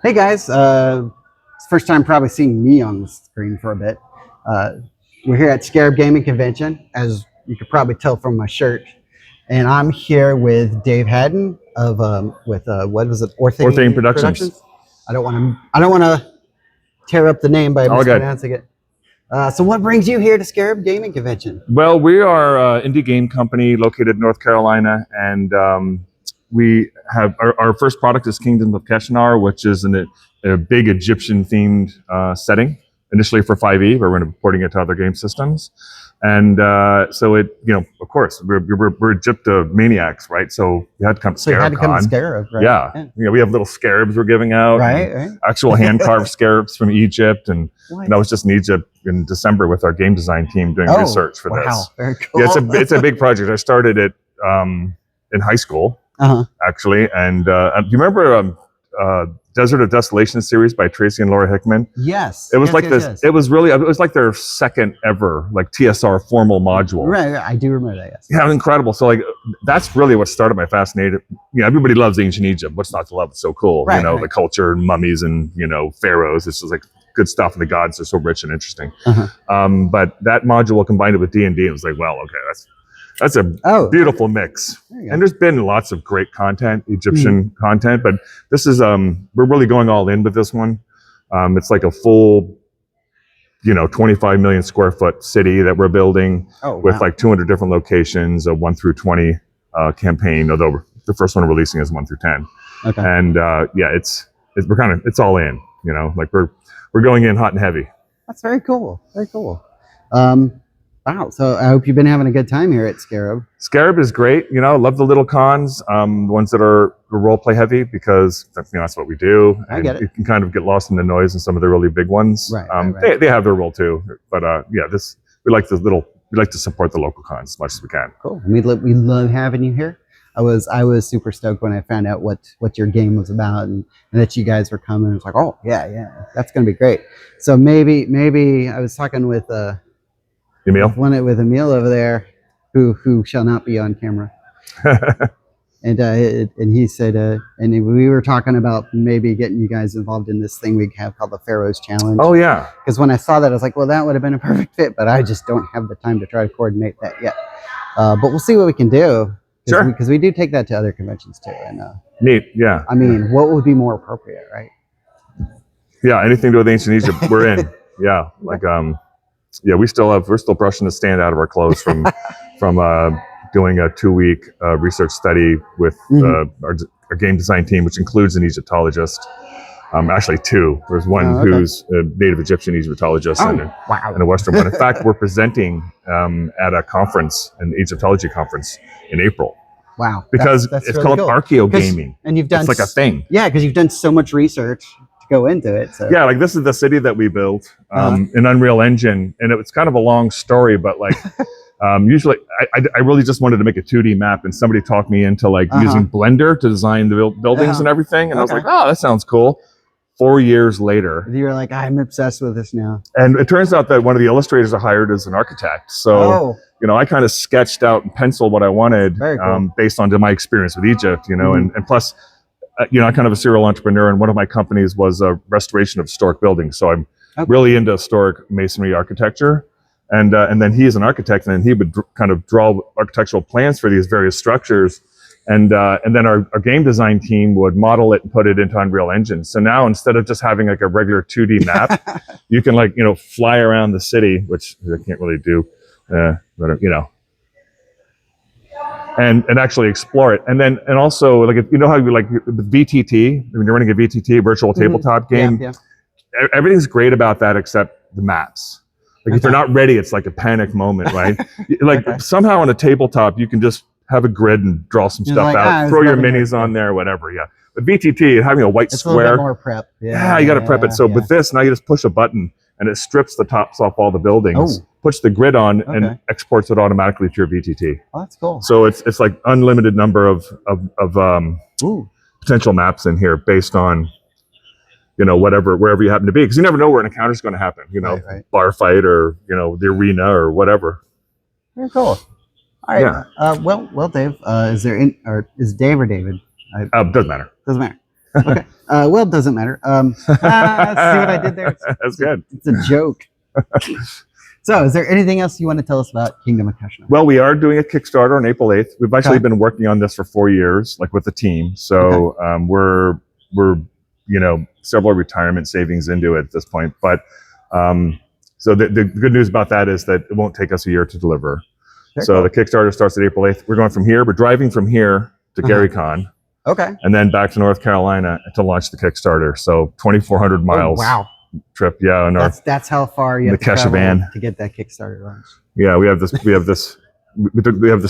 Hey guys, it's the first time probably seeing me on the screen for a bit. Uh, we're here at SCARAB Gaming Convention, as you could probably tell from my shirt, and I'm here with Dave Haddon of what was it, Orthane Orthane Productions. I don't want to tear up the name by mispronouncing it. So what brings you here to SCARAB Gaming Convention? Well, we are an indie game company located in North Carolina, and we have our first product is Kingdom of Keshanar, which is a big Egyptian-themed setting. Initially for 5e, but we're going to be porting it to other game systems. And so it, of course, we're Egyptomaniacs, right? So we had to come to So you had to come to SCARAB. SCARAB, right? Yeah. We have little scarabs we're giving out. Right. Actual hand-carved scarabs from Egypt. And What? I was just in Egypt in December with our game design team doing research for this. Wow, very cool. Yeah, it's a big project. I started it in high school, actually. And do you remember Desert of Desolation series by Tracy and Laura Hickman? Yes. It was yes. It was like their second ever TSR formal module. Right. I do remember that. Yes. Yeah, incredible. So that's really what started my fascination. Everybody loves ancient Egypt. What's not to love? It's so cool. Right, the culture and mummies and pharaohs. It's just like good stuff, and the gods are so rich and interesting. But that module combined it with D&D, it was like, well, okay, that's a beautiful mix. And there's been lots of great content, Egyptian content, but this is we're really going all in with this one. It's like a full 25 million square foot city that we're building with like 200 different locations, a 1 through 20 campaign, although the first one we're releasing is 1 through 10. Okay. And it's all in, we're going in hot and heavy. That's very cool. Very cool. Wow. So I hope you've been having a good time here at SCARAB. SCARAB is great. I love the little cons, the ones that are role play heavy, because that's what we do. I get it. You can kind of get lost in the noise in some of the really big ones. Right. They have their role too, but we like to support the local cons as much as we can. Cool. We love having you here. I was super stoked when I found out what your game was about and that you guys were coming. I was like, oh yeah, that's gonna be great. So maybe I was talking with Emil? With Emil over there, who shall not be on camera, and he said, and we were talking about maybe getting you guys involved in this thing we have called the Pharaoh's Challenge. Oh yeah. Because when I saw that, I was like, well, that would have been a perfect fit, but I just don't have the time to try to coordinate that yet. But we'll see what we can do. Sure. Because we do take that to other conventions too. And neat. Yeah. I mean, what would be more appropriate, right? Yeah. Anything to do with ancient Egypt, we're in. Yeah. We're still brushing the stand out of our clothes from doing a 2-week research study with our game design team, which includes an Egyptologist. Actually 2. There's one who's a native Egyptian Egyptologist and a Western one. In fact, we're presenting at a conference, an Egyptology conference in April. Wow. Because it's really called archaeogaming. And you've done it's like a thing. Yeah, because you've done so much research to go into it. So. Yeah, this is the city that we built in Unreal Engine, and it's kind of a long story, but usually I really just wanted to make a 2D map, and somebody talked me into using Blender to design the buildings and everything, and I was like, oh, that sounds cool. 4 years later, you were like, I'm obsessed with this now. And it turns out that one of the illustrators I hired is an architect. So, I kind of sketched out and penciled what I wanted based on my experience with Egypt, and plus, I'm kind of a serial entrepreneur, and one of my companies was a restoration of historic buildings. So I'm really into historic masonry architecture. And then he is an architect, and he would kind of draw architectural plans for these various structures. And then our game design team would model it and put it into Unreal Engine. So now instead of just having a regular 2D map, you can fly around the city, which I can't really do, and actually explore it. And also if how you with VTT, when you're running a VTT, virtual tabletop game, everything's great about that except the maps. If you're not ready, it's like a panic moment, right? Somehow on a tabletop, you can just have a grid and draw some stuff out, throw your minis on there, whatever. Yeah. But VTT, having a white square. A little bit more prep. Yeah, you got to prep it. So with this, now you just push a button and it strips the tops off all the buildings, puts the grid on, and exports it automatically to your VTT. Oh, that's cool. So it's like unlimited number of potential maps in here based on wherever you happen to be, because you never know where an encounter is going to happen. Bar fight or the arena or whatever. Very cool. All right. Yeah. Well, Dave. Is Dave or David? Doesn't matter. Doesn't matter. Okay. Well, it doesn't matter. See what I did there? That's good. It's a joke. So, is there anything else you want to tell us about Kingdom of Kushner? Well, we are doing a Kickstarter on April 8th. We've actually been working on this for 4 years, like with the team. So we're several retirement savings into it at this point. But so the good news about that is that it won't take us a year to deliver. So the Kickstarter starts at April 8th. We're going from here. We're driving from here to GaryCon. Okay. And then back to North Carolina to launch the Kickstarter. So 2,400 miles. Oh, wow. Trip, yeah. That's how far you have to travel van to get that Kickstarter launch. Yeah, we have this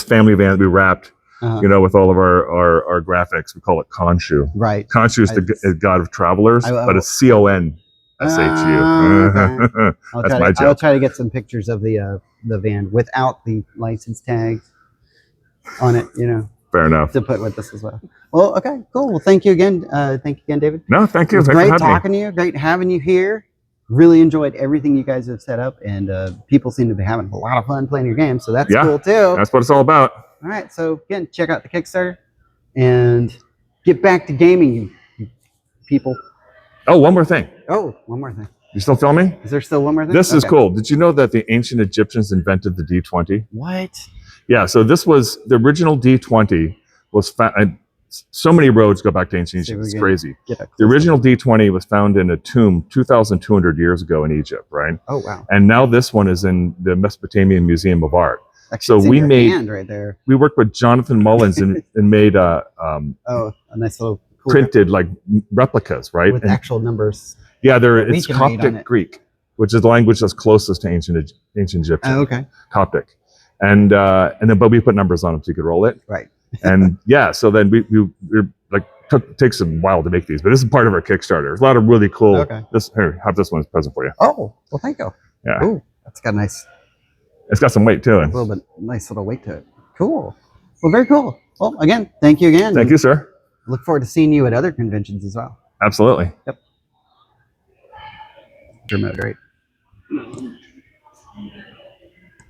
family van that we wrapped, with all of our graphics. We call it Khonshu. Right. Khonshu is the god of travelers, but it's CONSHU. Okay. That's my joke. I'll try to get some pictures of the van without the license tags on it. Fair enough. To put with this as well. Well, okay, cool. Well, thank you again. Thank you again, David. No, thank you. It was great talking to you. Great having you here. Really enjoyed everything you guys have set up, and people seem to be having a lot of fun playing your game, so that's cool too. That's what it's all about. All right, so again, check out the Kickstarter and get back to gaming, you people. Oh, one more thing. Oh, one more thing. You still filming? Is there still one more thing? This is cool. Did you know that the ancient Egyptians invented the D20? What? Yeah, so this was the original D20 was found. So many roads go back to ancient Egypt. It's crazy. The original D20 was found in a tomb 2,200 years ago in Egypt, right? Oh, wow. And now this one is in the Mesopotamian Museum of Art. Actually, so we made right there. We worked with Jonathan Mullins and made a nice little printed like replicas, right? With actual numbers. Yeah, it's Coptic Greek, which is the language that's closest to ancient Egyptian. Oh, okay. Coptic, and then but we put numbers on them so you could roll it. Right. And so then we're like takes a while to make these, but this is part of our Kickstarter. There's a lot of really cool. Okay. Have this one as a present for you. Oh, well, thank you. Yeah. Ooh, that's got a nice. It's got some weight to it. A little bit, nice little weight to it. Cool. Well, very cool. Well, again, thank you again. Thank you, sir. Look forward to seeing you at other conventions as well. Absolutely. Yep. Remote, right?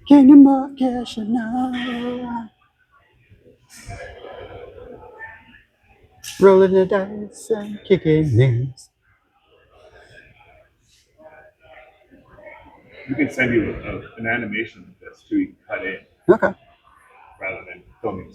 Kingdom of Kushner. Rolling the dice and kicking names. We can send you an animation of this too. You can cut in Okay. rather than filming.